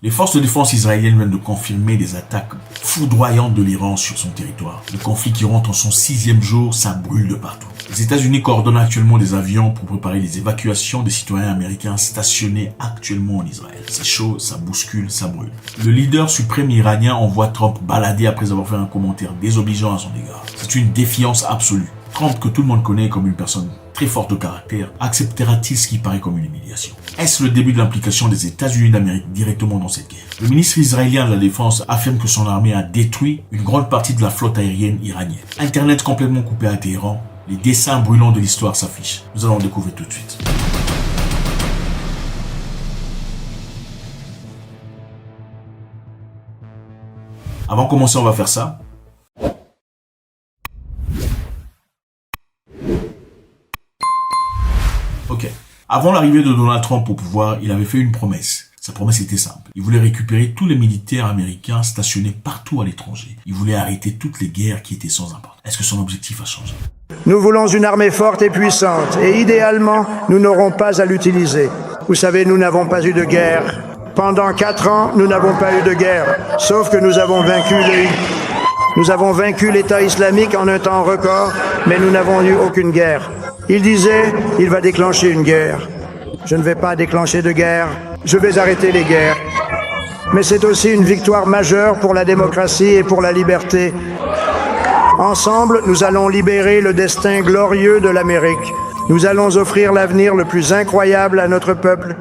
Les forces de défense israéliennes viennent de confirmer des attaques foudroyantes de l'Iran sur son territoire. Le conflit qui rentre en son 6e jour, ça brûle de partout. Les États-Unis coordonnent actuellement des avions pour préparer les évacuations des citoyens américains stationnés actuellement en Israël. C'est chaud, ça bouscule, ça brûle. Le leader suprême iranien envoie Trump balader après avoir fait un commentaire désobligeant à son égard. C'est une défiance absolue. Trump, que tout le monde connaît comme une personne très forte de caractère, acceptera-t-il ce qui paraît comme une humiliation? Est-ce le début de l'implication des États-Unis d'Amérique directement dans cette guerre? Le ministre israélien de la Défense affirme que son armée a détruit une grande partie de la flotte aérienne iranienne. Internet complètement coupé à Téhéran, les dessins brûlants de l'histoire s'affichent. Nous allons le découvrir tout de suite. Avant de commencer, on va faire ça. Ok. Avant l'arrivée de Donald Trump au pouvoir, il avait fait une promesse. Sa promesse était simple. Il voulait récupérer tous les militaires américains stationnés partout à l'étranger. Il voulait arrêter toutes les guerres qui étaient sans importance. Est-ce que son objectif a changé? Nous voulons une armée forte et puissante, et idéalement, nous n'aurons pas à l'utiliser. Vous savez, nous n'avons pas eu de guerre. Pendant 4 ans, nous n'avons pas eu de guerre, sauf que nous avons vaincu l'État islamique en un temps record, mais nous n'avons eu aucune guerre. Il disait, il va déclencher une guerre. Je ne vais pas déclencher de guerre, je vais arrêter les guerres. Mais c'est aussi une victoire majeure pour la démocratie et pour la liberté. Ensemble, nous allons libérer le destin glorieux de l'Amérique. Nous allons offrir l'avenir le plus incroyable à notre peuple.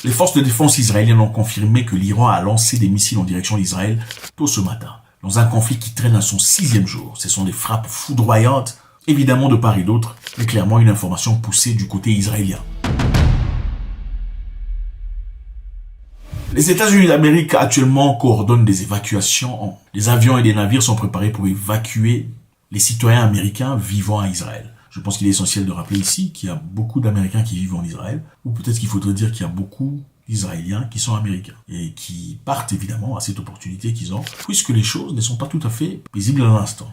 Les forces de défense israéliennes ont confirmé que l'Iran a lancé des missiles en direction d'Israël tôt ce matin, dans un conflit qui traîne à son 6e jour. Ce sont des frappes foudroyantes, évidemment de part et d'autre, mais clairement une information poussée du côté israélien. Les États-Unis d'Amérique actuellement coordonnent des évacuations. Les avions et des navires sont préparés pour évacuer les citoyens américains vivant à Israël. Je pense qu'il est essentiel de rappeler ici qu'il y a beaucoup d'Américains qui vivent en Israël, ou peut-être qu'il faudrait dire qu'il y a beaucoup d'Israéliens qui sont américains, et qui partent évidemment à cette opportunité qu'ils ont, puisque les choses ne sont pas tout à fait paisibles à l'instant.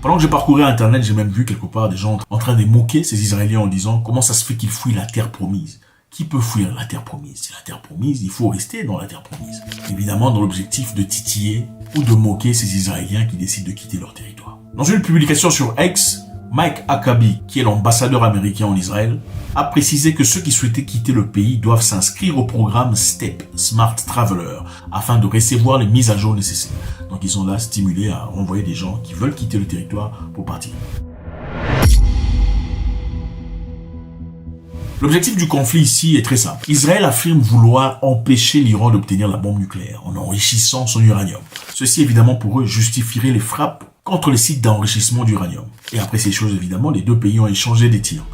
Pendant que je parcourais Internet, j'ai même vu quelque part des gens en train de moquer ces Israéliens en disant « Comment ça se fait qu'ils fuient la terre promise ?» Qui peut fuir la terre promise? C'est la terre promise, il faut rester dans la terre promise. Évidemment dans l'objectif de titiller ou de moquer ces Israéliens qui décident de quitter leur territoire. Dans une publication sur X, Mike Huckabee, qui est l'ambassadeur américain en Israël, a précisé que ceux qui souhaitaient quitter le pays doivent s'inscrire au programme STEP, Smart Traveler, afin de recevoir les mises à jour nécessaires. Donc ils sont là stimulés à renvoyer des gens qui veulent quitter le territoire pour partir. L'objectif du conflit ici est très simple. Israël affirme vouloir empêcher l'Iran d'obtenir la bombe nucléaire en enrichissant son uranium. Ceci évidemment pour eux justifierait les frappes contre les sites d'enrichissement d'uranium. Et après ces choses évidemment, les deux pays ont échangé des tirs.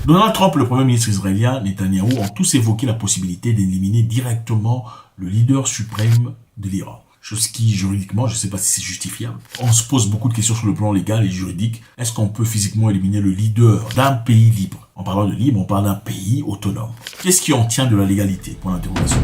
Donald Trump, le premier ministre israélien, Netanyahou, ont tous évoqué la possibilité d'éliminer directement le leader suprême de l'Iran. Chose qui, juridiquement, je ne sais pas si c'est justifiable. On se pose beaucoup de questions sur le plan légal et juridique. Est-ce qu'on peut physiquement éliminer le leader d'un pays libre? En parlant de libre, on parle d'un pays autonome. Qu'est-ce qui en tient de la légalité? Point d'interrogation.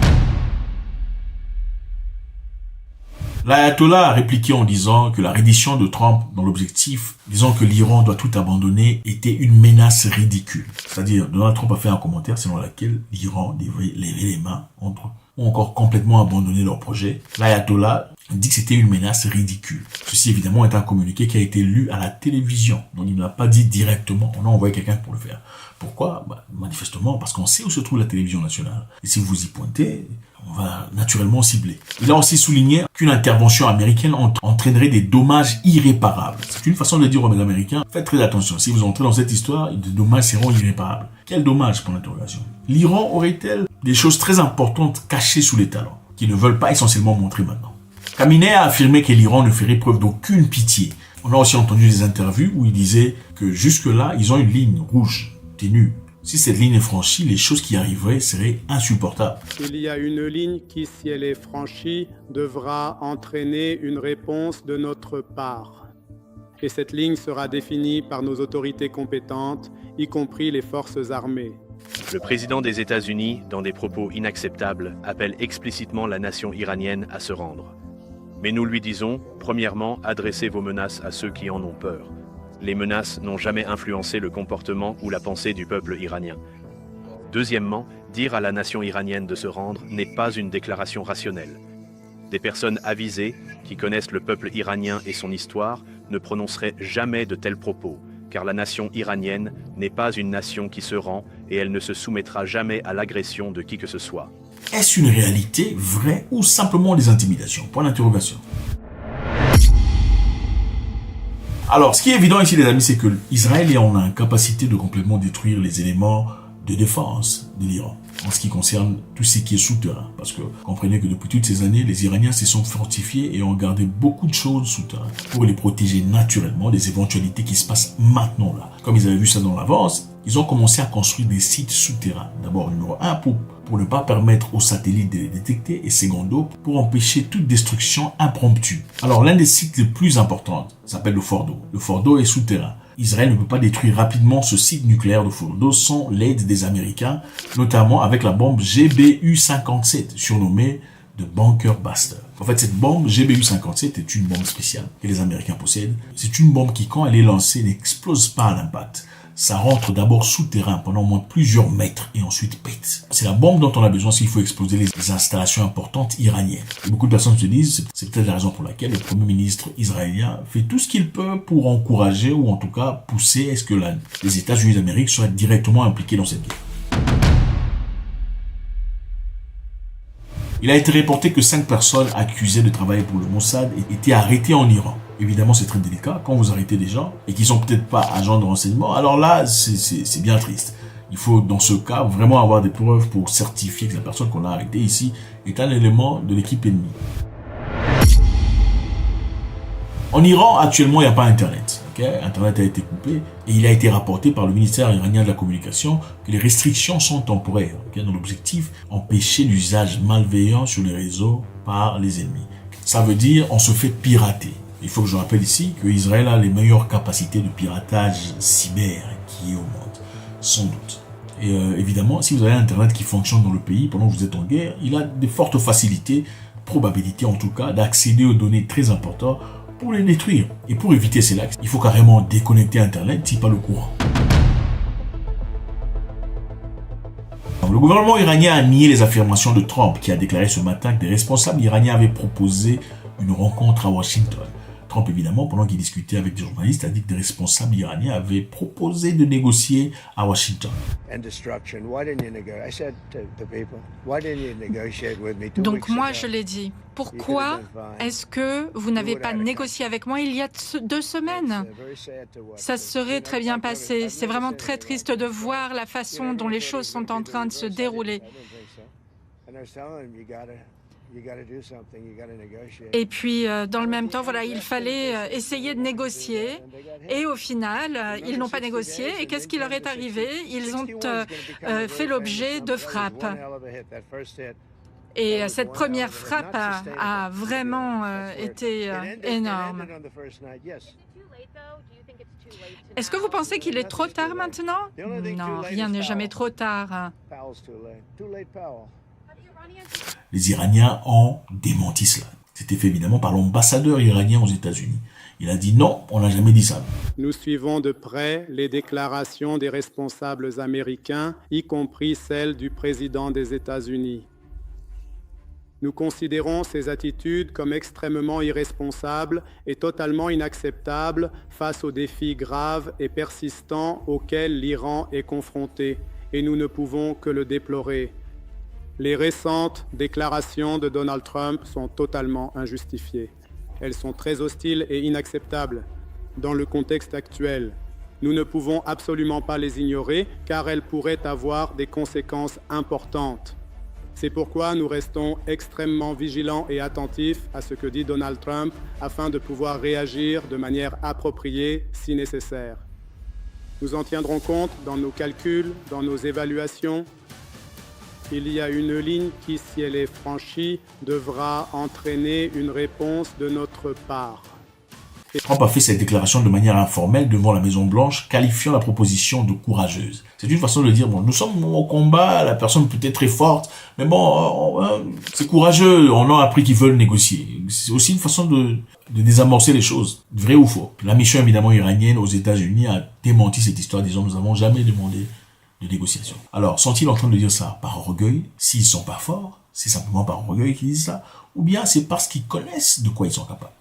L'ayatollah a répliqué en disant que la reddition de Trump dans l'objectif, disant que l'Iran doit tout abandonner, était une menace ridicule. C'est-à-dire, Donald Trump a fait un commentaire selon lequel l'Iran devrait lever les mains entre ou encore complètement abandonner leur projet. L'ayatollah dit que c'était une menace ridicule. Ceci évidemment est un communiqué qui a été lu à la télévision. Donc il ne l'a pas dit directement. On a envoyé quelqu'un pour le faire. Pourquoi? Manifestement parce qu'on sait où se trouve la télévision nationale. Et si vous y pointez, on va naturellement cibler. Il a aussi souligné qu'une intervention américaine entraînerait des dommages irréparables. C'est une façon de dire aux Américains, faites très attention. Si vous entrez dans cette histoire, les dommages seront irréparables. Quel dommage pour l'interrogation? L'Iran aurait-elle des choses très importantes cachées sous les talons, qui ne veulent pas essentiellement montrer maintenant? Khamenei a affirmé que l'Iran ne ferait preuve d'aucune pitié. On a aussi entendu des interviews où il disait que jusque-là, ils ont une ligne rouge, ténue. Si cette ligne est franchie, les choses qui arriveraient seraient insupportables. Il y a une ligne qui, si elle est franchie, devra entraîner une réponse de notre part. Et cette ligne sera définie par nos autorités compétentes, y compris les forces armées. Le président des États-Unis, dans des propos inacceptables, appelle explicitement la nation iranienne à se rendre. Mais nous lui disons, premièrement, adressez vos menaces à ceux qui en ont peur. les menaces n'ont jamais influencé le comportement ou la pensée du peuple iranien. Deuxièmement, dire à la nation iranienne de se rendre n'est pas une déclaration rationnelle. Des personnes avisées, qui connaissent le peuple iranien et son histoire, ne prononceraient jamais de tels propos, car la nation iranienne n'est pas une nation qui se rend et elle ne se soumettra jamais à l'agression de qui que ce soit. Est-ce une réalité vraie ou simplement des intimidations? Point d'interrogation. Alors, ce qui est évident ici, les amis, c'est que Israël est en incapacité de complètement détruire les éléments de défense de l'Iran, en ce qui concerne tout ce qui est souterrain. Parce que comprenez que depuis toutes ces années, les Iraniens se sont fortifiés et ont gardé beaucoup de choses souterraines pour les protéger naturellement des éventualités qui se passent maintenant là. Comme ils avaient vu ça dans l'avance, ils ont commencé à construire des sites souterrains. D'abord, numéro 1, pour ne pas permettre aux satellites de les détecter, et secondo, pour empêcher toute destruction impromptue. Alors, l'un des sites les plus importants s'appelle le Fordo. Le Fordo est souterrain. Israël ne peut pas détruire rapidement ce site nucléaire de Fordo sans l'aide des Américains, notamment avec la bombe GBU-57, surnommée de Bunker Buster. En fait, cette bombe GBU-57 est une bombe spéciale que les Américains possèdent. C'est une bombe qui, quand elle est lancée, n'explose pas à l'impact. Ça rentre d'abord souterrain pendant au moins plusieurs mètres et ensuite pète. C'est la bombe dont on a besoin s'il faut exploser les installations importantes iraniennes. Et beaucoup de personnes se disent, c'est peut-être la raison pour laquelle le Premier ministre israélien fait tout ce qu'il peut pour encourager ou en tout cas pousser à ce que les États-Unis d'Amérique soient directement impliqués dans cette guerre. Il a été reporté que 5 personnes accusées de travailler pour le Mossad étaient arrêtées en Iran. Évidemment, c'est très délicat quand vous arrêtez des gens et qui sont peut-être pas agents de renseignement. Alors là, c'est bien triste. Il faut, dans ce cas, vraiment avoir des preuves pour certifier que la personne qu'on a arrêtée ici est un élément de l'équipe ennemie. En Iran, actuellement, il n'y a pas Internet. Internet a été coupé et il a été rapporté par le ministère iranien de la Communication que les restrictions sont temporaires. Dans l'objectif, empêcher l'usage malveillant sur les réseaux par les ennemis. Ça veut dire on se fait pirater. Il faut que je rappelle ici que Israël a les meilleures capacités de piratage cyber qui est au monde, sans doute. Et évidemment, si vous avez Internet qui fonctionne dans le pays pendant que vous êtes en guerre, il a de fortes facilités, probabilités en tout cas, d'accéder aux données très importantes pour les détruire. Et pour éviter cela, il faut carrément déconnecter Internet si pas le courant. Le gouvernement iranien a nié les affirmations de Trump qui a déclaré ce matin que des responsables iraniens avaient proposé une rencontre à Washington. Trump, évidemment, pendant qu'il discutait avec des journalistes, a dit que des responsables iraniens avaient proposé de négocier à Washington. Donc moi, je l'ai dit. Pourquoi est-ce que vous n'avez pas négocié avec moi il y a 2 semaines? Ça serait très bien passé. C'est vraiment très triste de voir la façon dont les choses sont en train de se dérouler. Et puis, dans le même temps, voilà, il fallait essayer de négocier. Et au final, ils n'ont pas négocié. Et qu'est-ce qui leur est arrivé? Ils ont fait l'objet de frappes. Et cette première frappe a vraiment été énorme. Est-ce que vous pensez qu'il est trop tard maintenant? Non, rien n'est jamais trop tard. Les Iraniens ont démenti cela. C'était fait évidemment par l'ambassadeur iranien aux États-Unis. Il a dit non, on n'a jamais dit ça. Nous suivons de près les déclarations des responsables américains, y compris celles du président des États-Unis. Nous considérons ces attitudes comme extrêmement irresponsables et totalement inacceptables face aux défis graves et persistants auxquels l'Iran est confronté, et nous ne pouvons que le déplorer. Les récentes déclarations de Donald Trump sont totalement injustifiées. Elles sont très hostiles et inacceptables dans le contexte actuel. Nous ne pouvons absolument pas les ignorer car elles pourraient avoir des conséquences importantes. C'est pourquoi nous restons extrêmement vigilants et attentifs à ce que dit Donald Trump afin de pouvoir réagir de manière appropriée si nécessaire. Nous en tiendrons compte dans nos calculs, dans nos évaluations. Il y a une ligne qui, si elle est franchie, devra entraîner une réponse de notre part. Trump a fait cette déclaration de manière informelle devant la Maison-Blanche, qualifiant la proposition de courageuse. C'est une façon de dire, bon, nous sommes au combat, la personne peut être très forte, mais bon, c'est courageux, on a appris qu'ils veulent négocier. C'est aussi une façon de désamorcer les choses, vrai ou faux. La mission évidemment iranienne aux États-Unis a démenti cette histoire, disant, nous n'avons jamais demandé de négociation. Alors, sont-ils en train de dire ça par orgueil? S'ils sont pas forts, c'est simplement par orgueil qu'ils disent ça, ou bien c'est parce qu'ils connaissent de quoi ils sont capables.